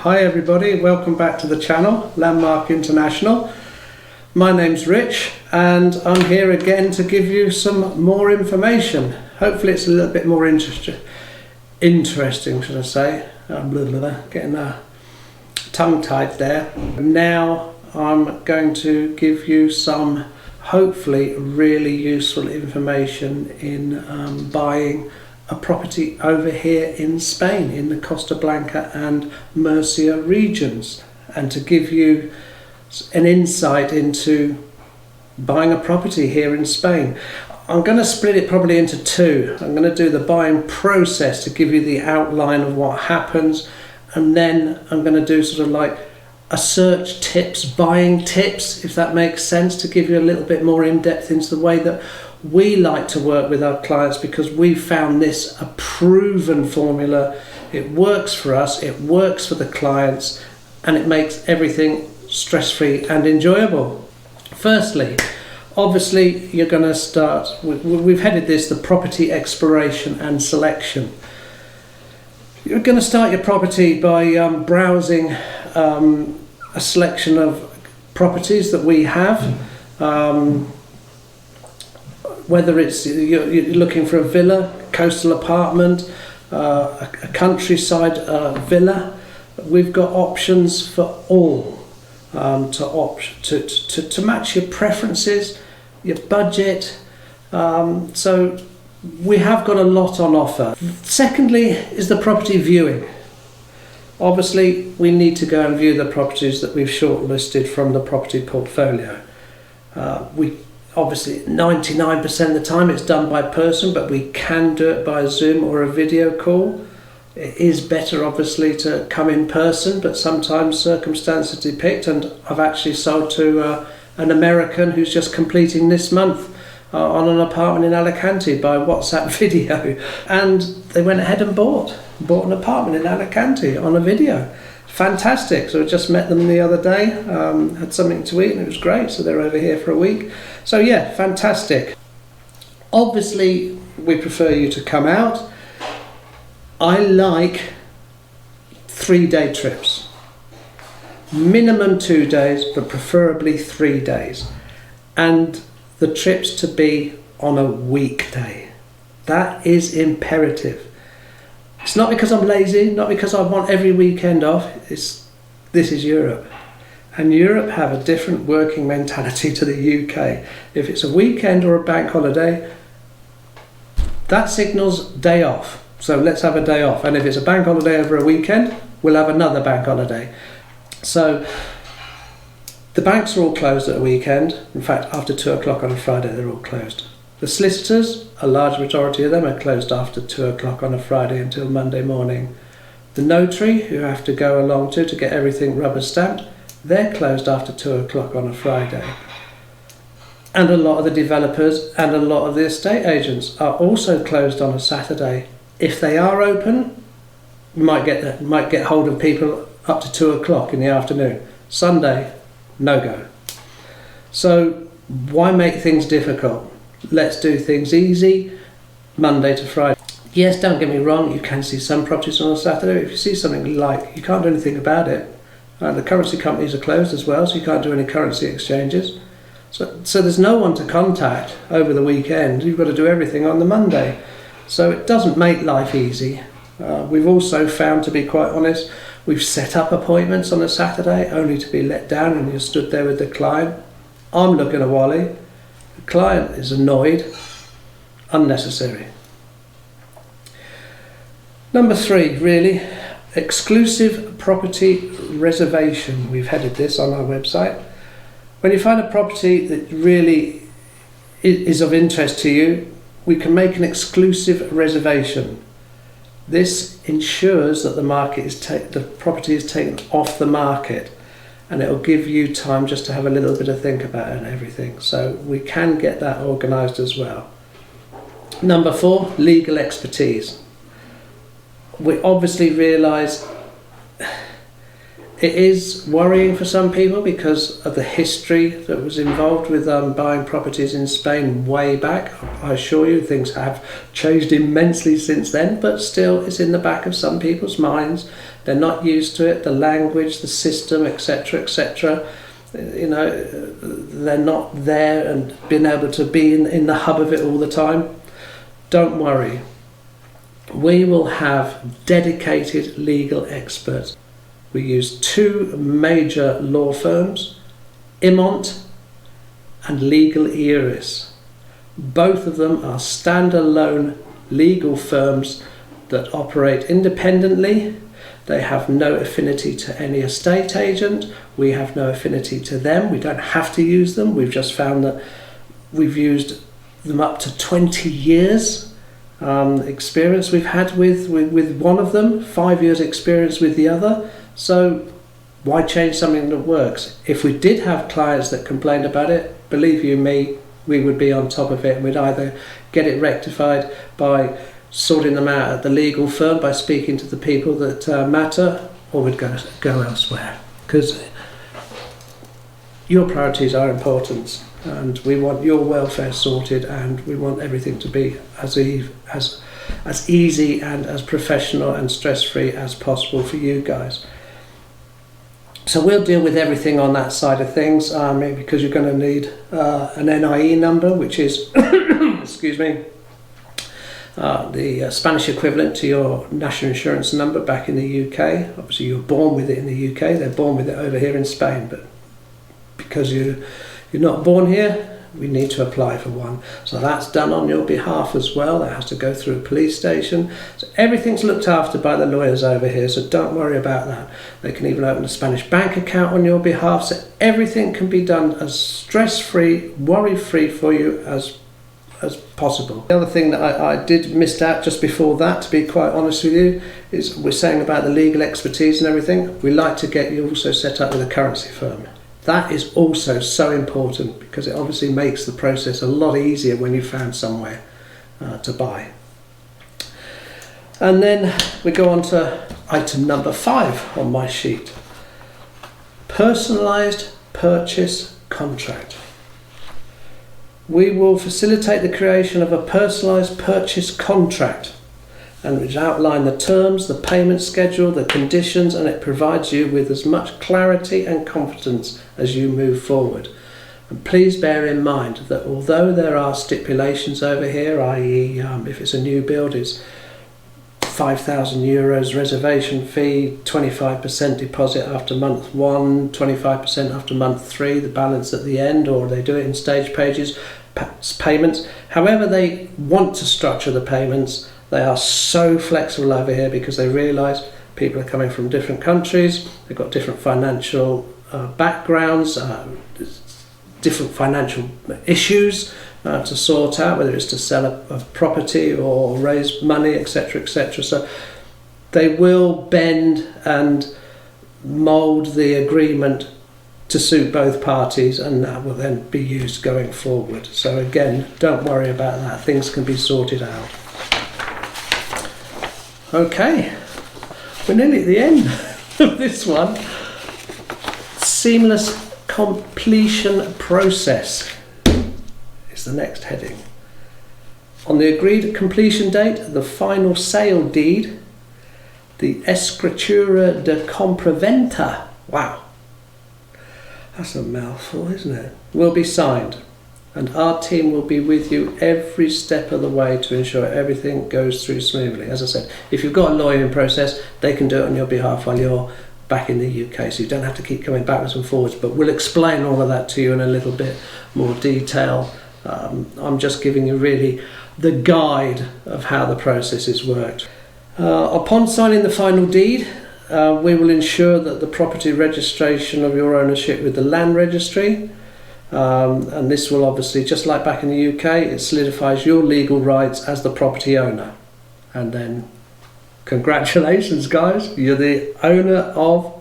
Hi everybody, welcome back to the channel, Landmark International. My name's Rich and I'm here again to give you some more information. Hopefully it's a little bit more interesting, should I say. Getting tongue-tied there. Now I'm going to give you some hopefully really useful information in buying a property over here in Spain, in the Costa Blanca and Murcia regions, and to give you an insight into buying a property here in Spain. I'm going to split it probably into two. I'm going to do the buying process to give you the outline of what happens, and then I'm going to do sort of like a search tips, buying tips, if that makes sense, to give you a little bit more in-depth into the way that we like to work with our clients, because we've found this a proven formula. It works for us, it works for the clients, and it makes everything stress-free and enjoyable. Firstly, obviously you're going to start, we've headed this the property exploration and selection. You're going to start your property by browsing a selection of properties that we have. Whether it's you're looking for a villa, coastal apartment, a countryside villa, we've got options for all to match your preferences, your budget. So we have got a lot on offer. Secondly is the property viewing. Obviously we need to go and view the properties that we've shortlisted from the property portfolio. Obviously 99% of the time it's done by person, but we can do it by Zoom or a video call. It is better obviously to come in person, but sometimes circumstances depict, and I've actually sold to an American who's just completing this month on an apartment in Alicante by WhatsApp video, and they went ahead and bought an apartment in Alicante on a video. Fantastic. So I just met them the other day, had something to eat and it was great, so they're over here for a week. So yeah, fantastic. Obviously we prefer you to come out. I like 3-day trips, minimum 2 days, but preferably 3 days, and the trips to be on a weekday. That is imperative. It's not because I'm lazy, not because I want every weekend off. This is Europe. And Europe have a different working mentality to the UK. If it's a weekend or a bank holiday, that signals day off. So let's have a day off. And if it's a bank holiday over a weekend, we'll have another bank holiday. So the banks are all closed at a weekend. In fact, after 2 o'clock on a Friday, they're all closed. The solicitors, a large majority of them, are closed after 2 o'clock on a Friday until Monday morning. The notary, who have to go along to get everything rubber stamped, they're closed after 2 o'clock on a Friday. And a lot of the developers and a lot of the estate agents are also closed on a Saturday. If they are open, you might get hold of people up to 2 o'clock in the afternoon. Sunday, no go. So why make things difficult? Let's do things easy, Monday to Friday. Yes, don't get me wrong, you can see some properties on a Saturday. If you see something you like, you can't do anything about it. The currency companies are closed as well, so you can't do any currency exchanges. So there's no one to contact over the weekend. You've got to do everything on the Monday. So it doesn't make life easy. We've also found, to be quite honest, we've set up appointments on a Saturday only to be let down, and you're stood there with the client. I'm looking at Wally. The client is annoyed. Unnecessary. Number 3, really, exclusive property reservation. We've headed this on our website. When you find a property that really is of interest to you, we can make an exclusive reservation. This ensures that the property is taken off the market, and it will give you time just to have a little bit of think about it and everything. So we can get that organised as well. Number 4, legal expertise. We obviously realise it is worrying for some people because of the history that was involved with buying properties in Spain way back. I assure you things have changed immensely since then, but still it's in the back of some people's minds They're not used to it, the language, the system, etc., etc. You know, they're not there and being able to be in the hub of it all the time. Don't worry. We will have dedicated legal experts. We use 2 major law firms, Imont and Legal Eris. Both of them are standalone legal firms that operate independently. They have no affinity to any estate agent. We have no affinity to them. We don't have to use them. We've just found that we've used them up to 20 years experience we've had with one of them, 5 years experience with the other. So why change something that works? If we did have clients that complained about it, believe you me, we would be on top of it, and we'd either get it rectified by sorting them out at the legal firm, by speaking to the people that matter, or we'd go elsewhere, because your priorities are important, and we want your welfare sorted, and we want everything to be as easy and as professional and stress-free as possible for you guys. So we'll deal with everything on that side of things, because you're going to need an NIE number, which is excuse me, the Spanish equivalent to your national insurance number back in the UK. Obviously you're born with it in the UK, they're born with it over here in Spain, but because you're not born here, we need to apply for one. So that's done on your behalf as well. That has to go through a police station. So everything's looked after by the lawyers over here, so don't worry about that. They can even open a Spanish bank account on your behalf, so everything can be done as stress-free, worry-free for you as possible. The other thing that I did miss out just before that, to be quite honest with you, is we're saying about the legal expertise and everything. We like to get you also set up with a currency firm. That is also so important, because it obviously makes the process a lot easier when you found somewhere to buy. And then we go on to item number 5 on my sheet. Personalised purchase contract. We will facilitate the creation of a personalised purchase contract, and which outline the terms, the payment schedule, the conditions, and it provides you with as much clarity and confidence as you move forward. And please bear in mind that although there are stipulations over here, i.e. if it's a new build, it's €5,000 reservation fee, 25% deposit after month 1, 25% after month 3, the balance at the end, or they do it in stage payments. However they want to structure the payments, they are so flexible over here, because they realise people are coming from different countries, they've got different financial backgrounds, different financial issues to sort out, whether it's to sell a property or raise money, etc., etc. So they will bend and mould the agreement to suit both parties, and that will then be used going forward. So again, don't worry about that, things can be sorted out. Okay, we're nearly at the end of this one. Seamless completion process is the next heading. On the agreed completion date, the final sale deed, the escritura de compraventa, wow, that's a mouthful, isn't it, will be signed, and our team will be with you every step of the way to ensure everything goes through smoothly. As I said, if you've got a lawyer in process, they can do it on your behalf while you're back in the UK, so you don't have to keep coming backwards and forwards, but we'll explain all of that to you in a little bit more detail. I'm just giving you really the guide of how the process is worked. Upon signing the final deed, we will ensure that the property registration of your ownership with the land registry, and this will obviously, just like back in the UK, it solidifies your legal rights as the property owner. And then congratulations guys, you're the owner of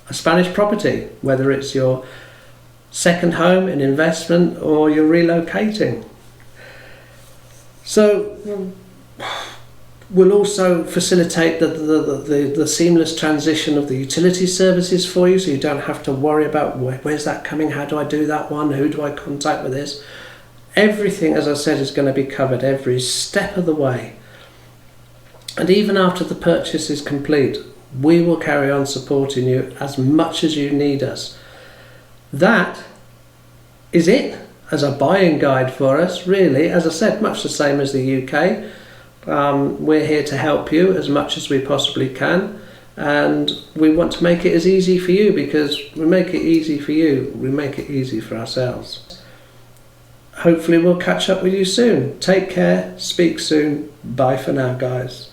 a Spanish property, whether it's your second home, an investment, or you're relocating. So we'll also facilitate the seamless transition of the utility services for you, so you don't have to worry about where's that coming, how do I do that one, who do I contact with this. Everything, as I said, is going to be covered every step of the way. And even after the purchase is complete, We will carry on supporting you as much as you need us. That is it as a buying guide for us, really. As I said, much the same as the UK. We're here to help you as much as we possibly can, and we want to make it as easy for you, because we make it easy for you, we make it easy for ourselves. Hopefully we'll catch up with you soon. Take care, speak soon. Bye for now, guys.